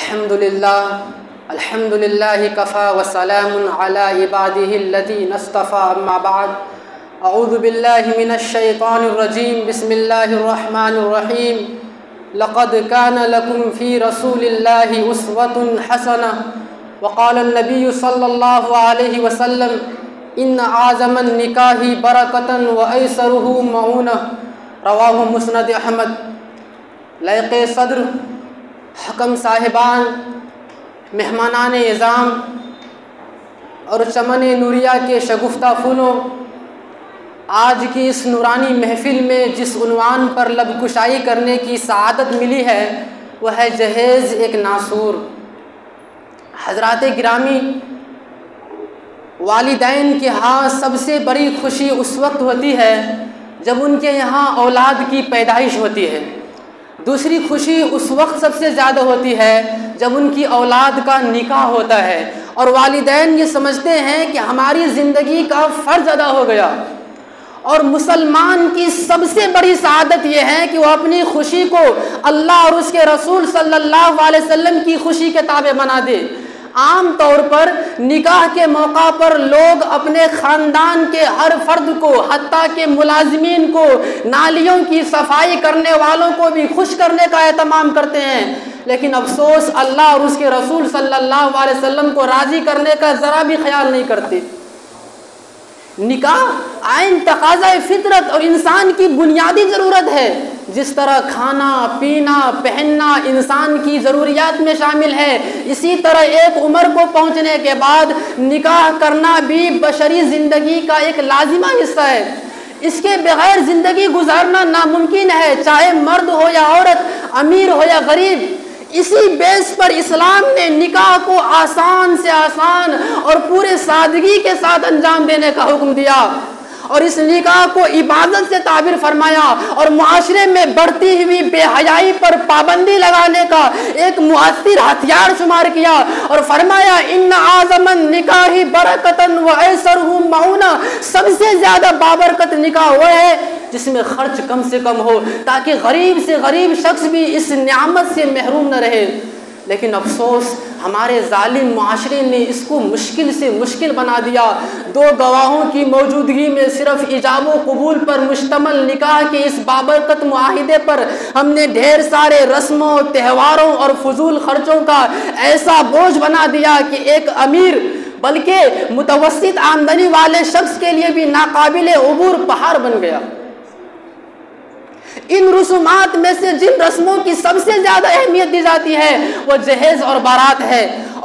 الحمد للہ کفا وسلام علی عبادہ الذین اصطفى اما بعد اعوذ باللہ من الشیطان الرجیم بسم اللہ الرحمن الرحیم لقد كان لكم في رسول الله أسوة حسنة وقال النبي صلى الله عليه وسلم إن أعظم النكاح بركة وأيسره معونة رواہ مسند احمد۔ لائق صدر، حکم صاحبان، مہمانان اعظام اور چمن نوریہ کے شگفتہ پھولوں، آج کی اس نورانی محفل میں جس عنوان پر لب کشائی کرنے کی سعادت ملی ہے وہ ہے جہیز ایک ناسور۔ حضرات گرامی، والدین کے ہاں سب سے بڑی خوشی اس وقت ہوتی ہے جب ان کے یہاں اولاد کی پیدائش ہوتی ہے۔ دوسری خوشی اس وقت سب سے زیادہ ہوتی ہے جب ان کی اولاد کا نکاح ہوتا ہے اور والدین یہ سمجھتے ہیں کہ ہماری زندگی کا فرض ادا ہو گیا۔ اور مسلمان کی سب سے بڑی سعادت یہ ہے کہ وہ اپنی خوشی کو اللہ اور اس کے رسول صلی اللہ علیہ وسلم کی خوشی کے تابع بنا دے۔ عام طور پر نکاح کے موقع پر لوگ اپنے خاندان کے ہر فرد کو، حتیٰ کہ ملازمین کو، نالیوں کی صفائی کرنے والوں کو بھی خوش کرنے کا اہتمام کرتے ہیں، لیکن افسوس اللہ اور اس کے رسول صلی اللہ علیہ وسلم کو راضی کرنے کا ذرا بھی خیال نہیں کرتے۔ نکاح عین تقاضۂ فطرت اور انسان کی بنیادی ضرورت ہے۔ جس طرح کھانا، پینا، پہننا انسان کی ضروریات میں شامل ہے، اسی طرح ایک عمر کو پہنچنے کے بعد نکاح کرنا بھی بشری زندگی کا ایک لازمہ حصہ ہے۔ اس کے بغیر زندگی گزارنا ناممکن ہے، چاہے مرد ہو یا عورت، امیر ہو یا غریب۔ اسی بیس پر اسلام نے نکاح کو آسان سے آسان اور پورے سادگی کے ساتھ انجام دینے کا حکم دیا، اور اس نکاح کو عبادت سے تعبیر فرمایا اور معاشرے میں بڑھتی ہوئی بے حیائی پر پابندی لگانے کا ایک مؤثر ہتھیار شمار کیا، اور فرمایا ان اعظم النکاح برکۃ وایسرہ معونہ، سب سے زیادہ بابرکت نکاح وہ ہے جس میں خرچ کم سے کم ہو، تاکہ غریب سے غریب شخص بھی اس نعمت سے محروم نہ رہے۔ لیکن افسوس ہمارے ظالم معاشرے نے اس کو مشکل سے مشکل بنا دیا۔ دو گواہوں کی موجودگی میں صرف ایجاب و قبول پر مشتمل نکاح کے اس بابرکت معاہدے پر ہم نے ڈھیر سارے رسموں، تہواروں اور فضول خرچوں کا ایسا بوجھ بنا دیا کہ ایک امیر بلکہ متوسط آمدنی والے شخص کے لیے بھی ناقابل عبور پہاڑ بن گیا۔ ان رسومات میں سے جن رسموں کی سب سے زیادہ اہمیت دی جاتی ہے وہ جہیز اور بارات ہے،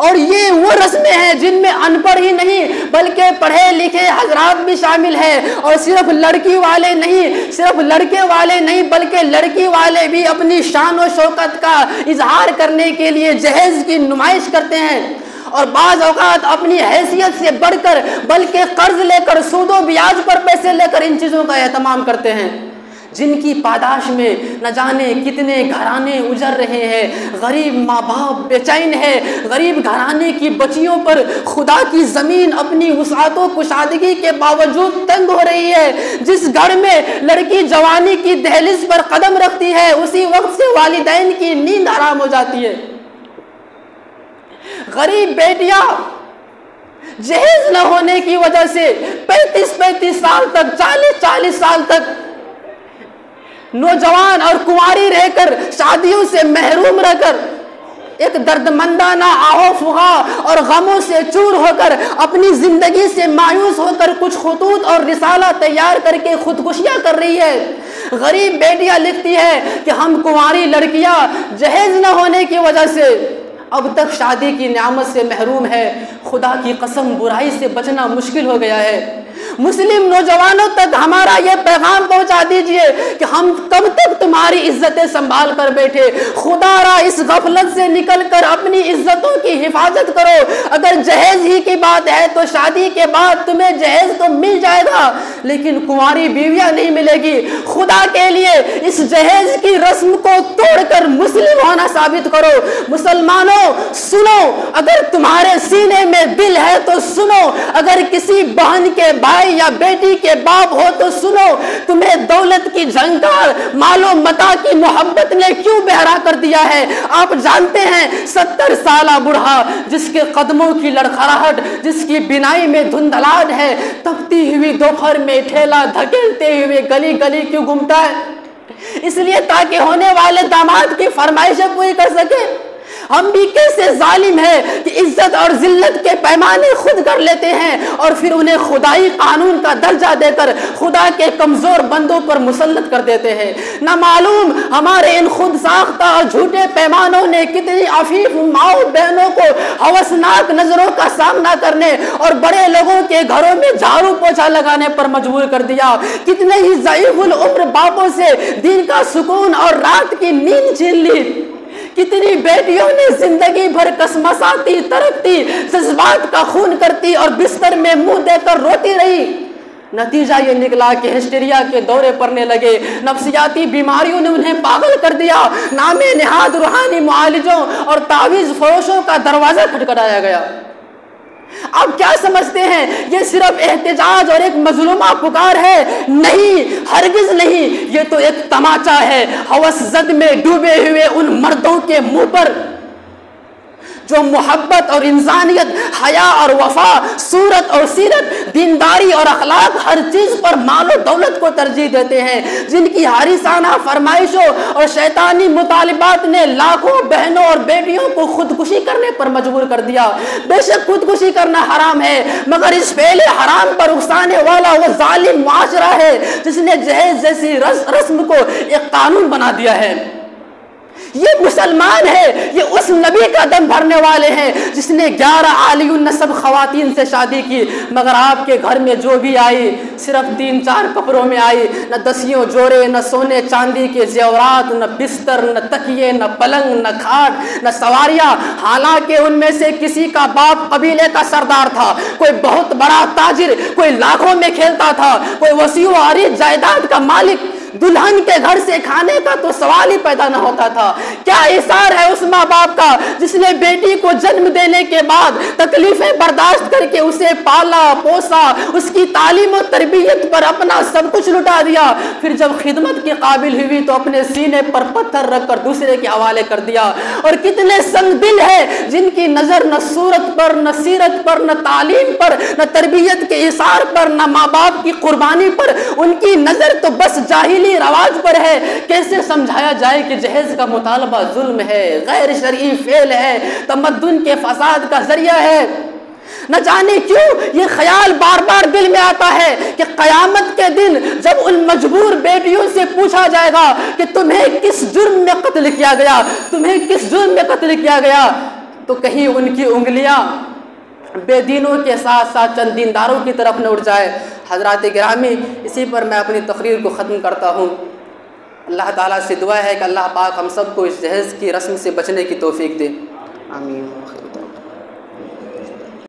اور یہ وہ رسمیں ہیں جن میں ان پڑھ ہی نہیں بلکہ پڑھے لکھے حضرات بھی شامل ہیں، اور صرف لڑکی والے نہیں، صرف لڑکے والے نہیں بلکہ لڑکی والے بھی اپنی شان و شوکت کا اظہار کرنے کے لیے جہیز کی نمائش کرتے ہیں، اور بعض اوقات اپنی حیثیت سے بڑھ کر بلکہ قرض لے کر، سود و بیاج پر پیسے لے کر ان چیزوں کا اہتمام کرتے ہیں، جن کی پاداش میں نہ جانے کتنے گھرانے اجڑ رہے ہیں۔ غریب ماں باپ بے چین ہے، غریب گھرانے کی بچیوں پر خدا کی زمین اپنی وسعت و کشادگی کے باوجود تنگ ہو رہی ہے۔ جس گھر میں لڑکی جوانی کی دہلیز پر قدم رکھتی ہے، اسی وقت سے والدین کی نیند حرام ہو جاتی ہے۔ غریب بیٹیاں جہیز نہ ہونے کی وجہ سے 35 سال تک، 40 سال تک نوجوان اور کنواری رہ کر، شادیوں سے محروم رہ کر، ایک دردمندانہ آہو فغا اور غموں سے چور ہو کر، اپنی زندگی سے مایوس ہو کر کچھ خطوط اور رسالہ تیار کر کے خودکشیاں کر رہی ہے۔ غریب بیٹیاں لکھتی ہے کہ ہم کنواری لڑکیاں جہیز نہ ہونے کی وجہ سے اب تک شادی کی نعمت سے محروم ہے، خدا کی قسم برائی سے بچنا مشکل ہو گیا ہے۔ مسلم نوجوانوں تک ہمارا یہ پیغام پہنچا دیجئے کہ ہم کب تک تمہاری عزتیں سنبھال کر بیٹھے؟ خدا را اس غفلت سے نکل کر اپنی عزتوں کی حفاظت کرو۔ اگر جہیز ہی کی بات ہے تو شادی کے بعد تمہیں جہیز تو مل جائے گا، لیکن کنواری بیویاں نہیں ملے گی۔ خدا کے لیے اس جہیز کی رسم کو توڑ کر مسلم ہونا ثابت کرو۔ مسلمانوں سنو، اگر تمہارے سینے میں دل ہے تو سنو، اگر کسی بہن کے بھائی یا بیٹی کے باپ ہو تو سنو، تمہیں دولت کی جھنکار، مال و خطا کی محبت نے کیوں بہرا کر دیا ہے؟ آپ جانتے ہیں 70 سالہ بوڑھا جس کے قدموں کی لڑکھڑاہٹ، جس کی بینائی میں دھندلاہٹ ہے، تپتی ہوئی دوپہر میں ٹھیلا دھکیلتے ہوئے گلی گلی کیوں گھومتا ہے؟ اس لیے تاکہ ہونے والے داماد کی فرمائشیں پوری کر سکے۔ ہم بھی کیسے ظالم ہیں کہ عزت اور ذلت کے پیمانے خود کر لیتے ہیں اور پھر انہیں خدائی قانون کا درجہ دے کر خدا کے کمزور بندوں پر مسلط کر دیتے ہیں۔ نہ معلوم ہمارے ان خود ساختہ اور جھوٹے پیمانوں نے کتنی عفیف ماؤں بہنوں کو ہوسناک نظروں کا سامنا کرنے اور بڑے لوگوں کے گھروں میں جھاڑو پوچھا لگانے پر مجبور کر دیا، کتنے ہی ضعیف العمر باپوں سے دن کا سکون اور رات کی نیند چھین لی، کتنی بیٹیوں نے زندگی بھر کسمساتی ترکتی، جذبات کا خون کرتی اور بستر میں منہ دے کر روتی رہی۔ نتیجہ یہ نکلا کہ ہسٹیریا کے دورے پڑنے لگے، نفسیاتی بیماریوں نے انہیں پاگل کر دیا، نام نہاد روحانی معالجوں اور تعویذ فروشوں کا دروازہ کھٹکھٹایا گیا۔ آپ کیا سمجھتے ہیں یہ صرف احتجاج اور ایک مظلومہ پکار ہے؟ نہیں، ہرگز نہیں، یہ تو ایک تماچا ہے ہوس زد میں ڈوبے ہوئے ان مردوں کے منہ پر جو محبت اور انسانیت، حیا اور وفا، صورت اور سیرت، دینداری اور اخلاق، ہر چیز پر مال و دولت کو ترجیح دیتے ہیں، جن کی حریصانہ فرمائشوں اور شیطانی مطالبات نے لاکھوں بہنوں اور بیٹیوں کو خودکشی کرنے پر مجبور کر دیا۔ بے شک خودکشی کرنا حرام ہے، مگر اس پہلے حرام پر اکسانے والا وہ ظالم معاشرہ ہے جس نے جہیز جیسی رسم کو ایک قانون بنا دیا ہے۔ یہ مسلمان ہے، یہ اس نبی کا دم بھرنے والے ہیں جس نے 11 عالی النسب خواتین سے شادی کی، مگر آپ کے گھر میں جو بھی آئی صرف 3-4 کپڑوں میں آئی، نہ دسیوں جوڑے، نہ سونے چاندی کے زیورات، نہ بستر، نہ تکیے، نہ پلنگ، نہ کھاٹ، نہ سواریاں، حالانکہ ان میں سے کسی کا باپ قبیلے کا سردار تھا، کوئی بہت بڑا تاجر، کوئی لاکھوں میں کھیلتا تھا، کوئی وسیع و عریض جائیداد کا مالک۔ دلہن کے گھر سے کھانے کا تو سوال ہی پیدا نہ ہوتا تھا۔ کیا اثار ہے اس ماں باپ کا جس نے بیٹی کو جنم دینے کے بعد تکلیفیں برداشت کر کے اسے پالا پوسا، اس کی تعلیم و تربیت پر اپنا سب کچھ لٹا دیا، پھر جب خدمت کے قابل ہوئی تو اپنے سینے پر پتھر رکھ کر دوسرے کے حوالے کر دیا۔ اور کتنے سنگ دل ہے جن کی نظر نہ صورت پر، نہ سیرت پر، نہ تعلیم پر، نہ تربیت کے اثار پر، نہ ماں باپ کی قربانی پر، ان کی نظر تو بس جاہلی رواج پر ہے۔ کیسے سمجھایا جائے کہ جہیز کا مطالبہ ظلم ہے، غیر شرعی فعل ہے، تمدن کے فساد کا ذریعہ ہے؟ نہ جانے کیوں یہ خیال بار بار دل میں آتا ہے کہ قیامت کے دن جب ان مجبور بیٹیوں سے پوچھا جائے گا کہ تمہیں کس جرم میں قتل کیا گیا، تمہیں کس جرم میں قتل کیا گیا، تو کہیں ان کی انگلیاں بے دینوں کے ساتھ ساتھ چند دینداروں کی طرف نہ اٹھ جائے۔ حضرات گرامی، اسی پر میں اپنی تقریر کو ختم کرتا ہوں۔ اللہ تعالیٰ سے دعا ہے کہ اللہ پاک ہم سب کو اس جہیز کی رسم سے بچنے کی توفیق دے، آمین۔